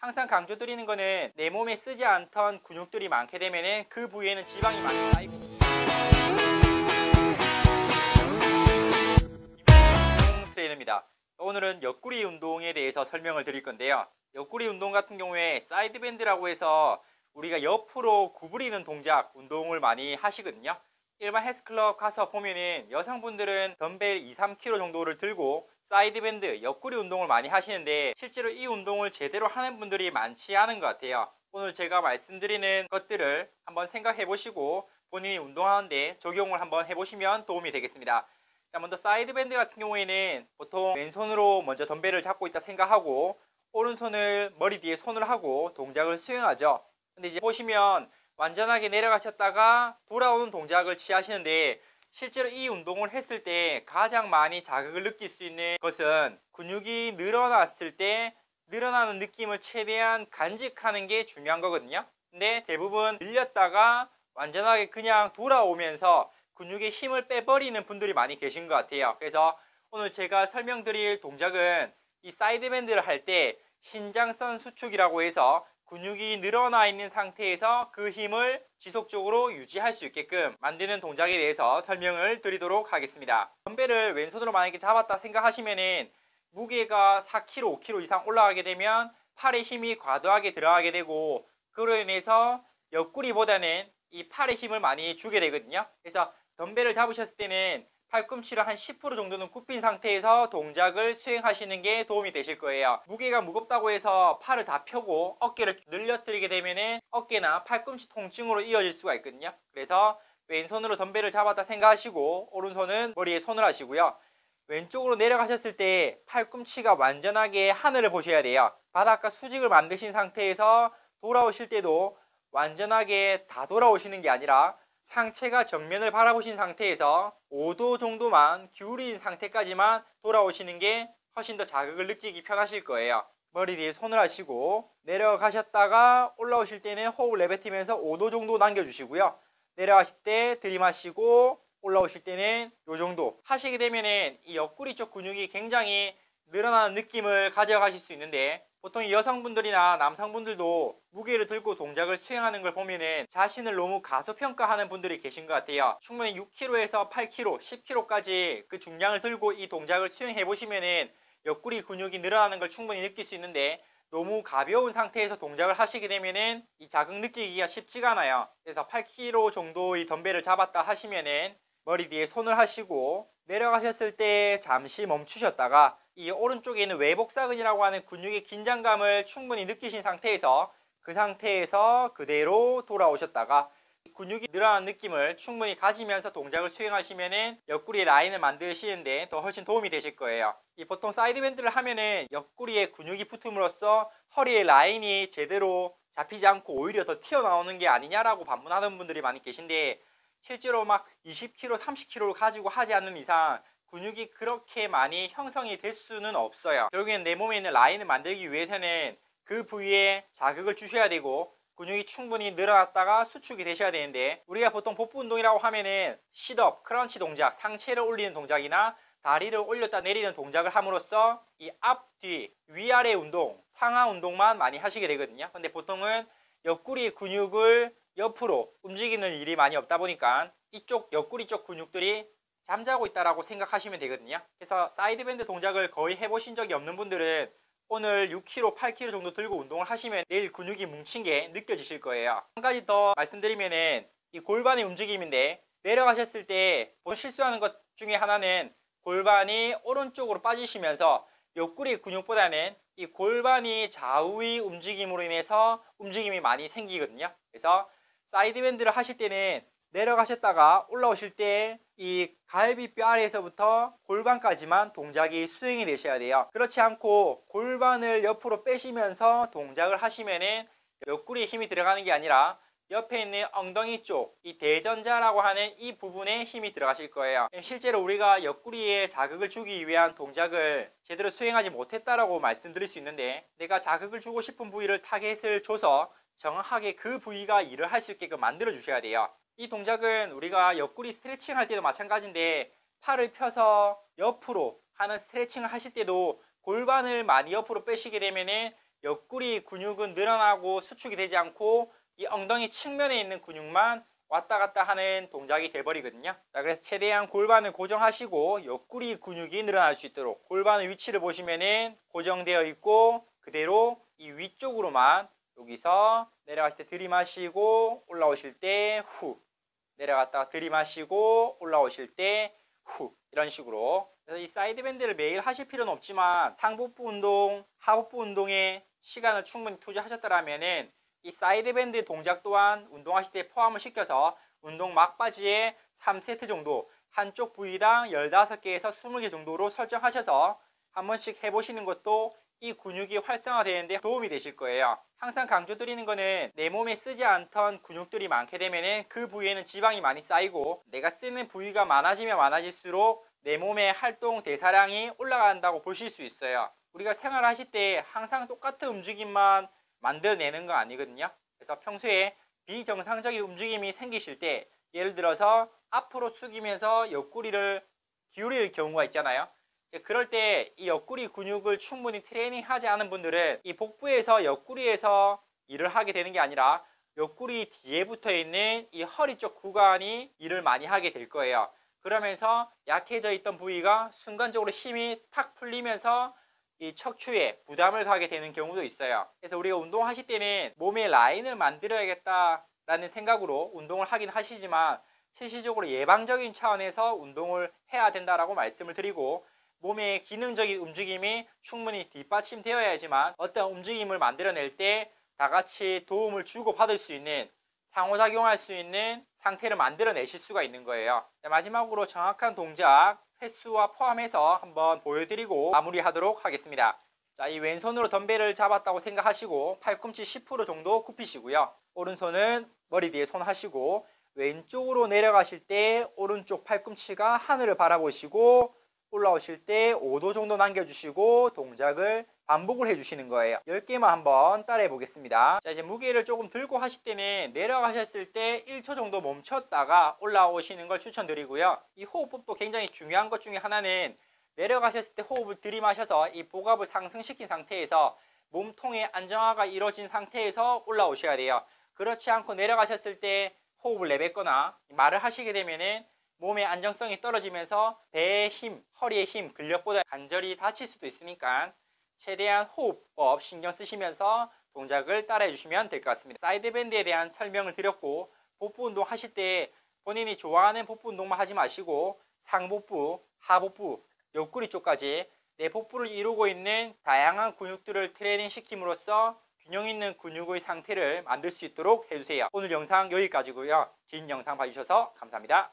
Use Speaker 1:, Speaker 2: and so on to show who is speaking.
Speaker 1: 항상 강조드리는 거는 내 몸에 쓰지 않던 근육들이 많게 되면은 그 부위에는 지방이 많이 쌓이고 운동 트레이너입니다. 오늘은 옆구리 운동에 대해서 설명을 드릴 건데요. 옆구리 운동 같은 경우에 사이드 밴드라고 해서 우리가 옆으로 구부리는 동작 운동을 많이 하시거든요. 일반 헬스클럽 가서 보면은 여성분들은 덤벨 2, 3kg 정도를 들고 사이드 밴드, 옆구리 운동을 많이 하시는데 실제로 이 운동을 제대로 하는 분들이 많지 않은 것 같아요. 오늘 제가 말씀드리는 것들을 한번 생각해 보시고 본인이 운동하는데 적용을 한번 해보시면 도움이 되겠습니다. 자, 먼저 사이드 밴드 같은 경우에는 보통 왼손으로 먼저 덤벨을 잡고 있다 생각하고 오른손을 머리 뒤에 손을 하고 동작을 수행하죠. 근데 이제 보시면 완전하게 내려가셨다가 돌아오는 동작을 취하시는데 실제로 이 운동을 했을 때 가장 많이 자극을 느낄 수 있는 것은 근육이 늘어났을 때 늘어나는 느낌을 최대한 간직하는 게 중요한 거거든요. 근데 대부분 늘렸다가 완전하게 그냥 돌아오면서 근육의 힘을 빼버리는 분들이 많이 계신 것 같아요. 그래서 오늘 제가 설명드릴 동작은 이 사이드 밴드를 할 때 신장선 수축이라고 해서 근육이 늘어나 있는 상태에서 그 힘을 지속적으로 유지할 수 있게끔 만드는 동작에 대해서 설명을 드리도록 하겠습니다. 덤벨을 왼손으로 만약에 잡았다 생각하시면은 무게가 4kg, 5kg 이상 올라가게 되면 팔에 힘이 과도하게 들어가게 되고 그로 인해서 옆구리보다는 이 팔에 힘을 많이 주게 되거든요. 그래서 덤벨을 잡으셨을 때는 팔꿈치를 한 10% 정도는 굽힌 상태에서 동작을 수행하시는 게 도움이 되실 거예요. 무게가 무겁다고 해서 팔을 다 펴고 어깨를 늘려뜨리게 되면 어깨나 팔꿈치 통증으로 이어질 수가 있거든요. 그래서 왼손으로 덤벨을 잡았다 생각하시고 오른손은 머리에 손을 하시고요. 왼쪽으로 내려가셨을 때 팔꿈치가 완전하게 하늘을 보셔야 돼요. 바닥과 수직을 만드신 상태에서 돌아오실 때도 완전하게 다 돌아오시는 게 아니라 상체가 정면을 바라보신 상태에서 5도 정도만 기울인 상태까지만 돌아오시는 게 훨씬 더 자극을 느끼기 편하실 거예요. 머리 뒤에 손을 하시고 내려가셨다가 올라오실 때는 호흡을 내뱉으면서 5도 정도 남겨주시고요. 내려가실 때 들이마시고 올라오실 때는 이 정도 하시게 되면은 이 옆구리 쪽 근육이 굉장히 늘어나는 느낌을 가져가실 수 있는데 보통 여성분들이나 남성분들도 무게를 들고 동작을 수행하는 걸 보면은 자신을 너무 가소평가하는 분들이 계신 것 같아요. 충분히 6kg에서 8kg, 10kg까지 그 중량을 들고 이 동작을 수행해 보시면은 옆구리 근육이 늘어나는 걸 충분히 느낄 수 있는데 너무 가벼운 상태에서 동작을 하시게 되면은 이 자극 느끼기가 쉽지가 않아요. 그래서 8kg 정도의 덤벨을 잡았다 하시면은 머리 뒤에 손을 하시고 내려가셨을 때 잠시 멈추셨다가 이 오른쪽에 있는 외복사근이라고 하는 근육의 긴장감을 충분히 느끼신 상태에서 그 상태에서 그대로 돌아오셨다가 근육이 늘어나는 느낌을 충분히 가지면서 동작을 수행하시면은 옆구리 라인을 만드시는데 더 훨씬 도움이 되실 거예요. 이 보통 사이드 밴드를 하면은 옆구리에 근육이 붙음으로써 허리의 라인이 제대로 잡히지 않고 오히려 더 튀어나오는 게 아니냐라고 반문하는 분들이 많이 계신데 실제로 막 20kg, 30kg를 가지고 하지 않는 이상 근육이 그렇게 많이 형성이 될 수는 없어요. 결국엔 내 몸에 있는 라인을 만들기 위해서는 그 부위에 자극을 주셔야 되고 근육이 충분히 늘어났다가 수축이 되셔야 되는데 우리가 보통 복부 운동이라고 하면은 쉿업, 크런치 동작, 상체를 올리는 동작이나 다리를 올렸다 내리는 동작을 함으로써 이 앞, 뒤, 위아래 운동, 상하 운동만 많이 하시게 되거든요. 근데 보통은 옆구리 근육을 옆으로 움직이는 일이 많이 없다 보니까 이쪽 옆구리 쪽 근육들이 잠자고 있다라고 생각하시면 되거든요. 그래서 사이드밴드 동작을 거의 해보신 적이 없는 분들은 오늘 6kg, 8kg 정도 들고 운동을 하시면 내일 근육이 뭉친 게 느껴지실 거예요. 한 가지 더 말씀드리면은 이 골반의 움직임인데 내려가셨을 때 실수하는 것 중에 하나는 골반이 오른쪽으로 빠지시면서 옆구리 근육보다는 이 골반이 좌우의 움직임으로 인해서 움직임이 많이 생기거든요. 그래서 사이드밴드를 하실 때는 내려가셨다가 올라오실 때 이 갈비뼈 아래에서부터 골반까지만 동작이 수행이 되셔야 돼요. 그렇지 않고 골반을 옆으로 빼시면서 동작을 하시면은 옆구리에 힘이 들어가는 게 아니라 옆에 있는 엉덩이 쪽, 이 대전자라고 하는 이 부분에 힘이 들어가실 거예요. 실제로 우리가 옆구리에 자극을 주기 위한 동작을 제대로 수행하지 못했다라고 말씀드릴 수 있는데 내가 자극을 주고 싶은 부위를 타겟을 줘서 정확하게 그 부위가 일을 할 수 있게끔 만들어 주셔야 돼요. 이 동작은 우리가 옆구리 스트레칭 할 때도 마찬가지인데 팔을 펴서 옆으로 하는 스트레칭을 하실 때도 골반을 많이 옆으로 빼시게 되면은 옆구리 근육은 늘어나고 수축이 되지 않고 이 엉덩이 측면에 있는 근육만 왔다 갔다 하는 동작이 돼버리거든요. 자, 그래서 최대한 골반을 고정하시고 옆구리 근육이 늘어날 수 있도록 골반의 위치를 보시면은 고정되어 있고 그대로 이 위쪽으로만 여기서 내려갔을 때 들이마시고 올라오실 때 후, 내려갔다가 들이마시고 올라오실 때 후, 이런 식으로. 그래서 이 사이드 밴드를 매일 하실 필요는 없지만 상복부 운동, 하복부 운동에 시간을 충분히 투자하셨더라면은 이 사이드 밴드 동작 또한 운동하실 때 포함을 시켜서 운동 막바지에 3세트 정도 한쪽 부위당 15개에서 20개 정도로 설정하셔서 한 번씩 해보시는 것도 이 근육이 활성화되는데 도움이 되실 거예요. 항상 강조드리는 거는 내 몸에 쓰지 않던 근육들이 많게 되면 그 부위에는 지방이 많이 쌓이고 내가 쓰는 부위가 많아지면 많아질수록 내 몸의 활동 대사량이 올라간다고 보실 수 있어요. 우리가 생활하실 때 항상 똑같은 움직임만 만들어내는 건 아니거든요. 그래서 평소에 비정상적인 움직임이 생기실 때 예를 들어서 앞으로 숙이면서 옆구리를 기울일 경우가 있잖아요. 그럴 때 이 옆구리 근육을 충분히 트레이닝하지 않은 분들은 이 복부에서 옆구리에서 일을 하게 되는 게 아니라 옆구리 뒤에 붙어 있는 이 허리 쪽 구간이 일을 많이 하게 될 거예요. 그러면서 약해져 있던 부위가 순간적으로 힘이 탁 풀리면서 이 척추에 부담을 가게 되는 경우도 있어요. 그래서 우리가 운동하실 때는 몸의 라인을 만들어야겠다라는 생각으로 운동을 하긴 하시지만 실질적으로 예방적인 차원에서 운동을 해야 된다라고 말씀을 드리고 몸의 기능적인 움직임이 충분히 뒷받침되어야지만 어떤 움직임을 만들어낼 때 다 같이 도움을 주고 받을 수 있는 상호작용할 수 있는 상태를 만들어내실 수가 있는 거예요. 마지막으로 정확한 동작 횟수와 포함해서 한번 보여드리고 마무리하도록 하겠습니다. 자, 이 왼손으로 덤벨을 잡았다고 생각하시고 팔꿈치 10% 정도 굽히시고요. 오른손은 머리 뒤에 손 하시고 왼쪽으로 내려가실 때 오른쪽 팔꿈치가 하늘을 바라보시고 올라오실 때 5도 정도 남겨주시고 동작을 반복을 해주시는 거예요. 10개만 한번 따라해 보겠습니다. 자, 이제 무게를 조금 들고 하실 때는 내려가셨을 때 1초 정도 멈췄다가 올라오시는 걸 추천드리고요. 이 호흡법도 굉장히 중요한 것 중에 하나는 내려가셨을 때 호흡을 들이마셔서 이 복압을 상승시킨 상태에서 몸통의 안정화가 이루어진 상태에서 올라오셔야 돼요. 그렇지 않고 내려가셨을 때 호흡을 내뱉거나 말을 하시게 되면은 몸의 안정성이 떨어지면서 배의 힘, 허리의 힘, 근력보다 관절이 다칠 수도 있으니까 최대한 호흡법 신경 쓰시면서 동작을 따라해 주시면 될 것 같습니다. 사이드 밴드에 대한 설명을 드렸고 복부 운동 하실 때 본인이 좋아하는 복부 운동만 하지 마시고 상복부, 하복부, 옆구리 쪽까지 내 복부를 이루고 있는 다양한 근육들을 트레이닝 시킴으로써 균형 있는 근육의 상태를 만들 수 있도록 해주세요. 오늘 영상 여기까지고요. 긴 영상 봐주셔서 감사합니다.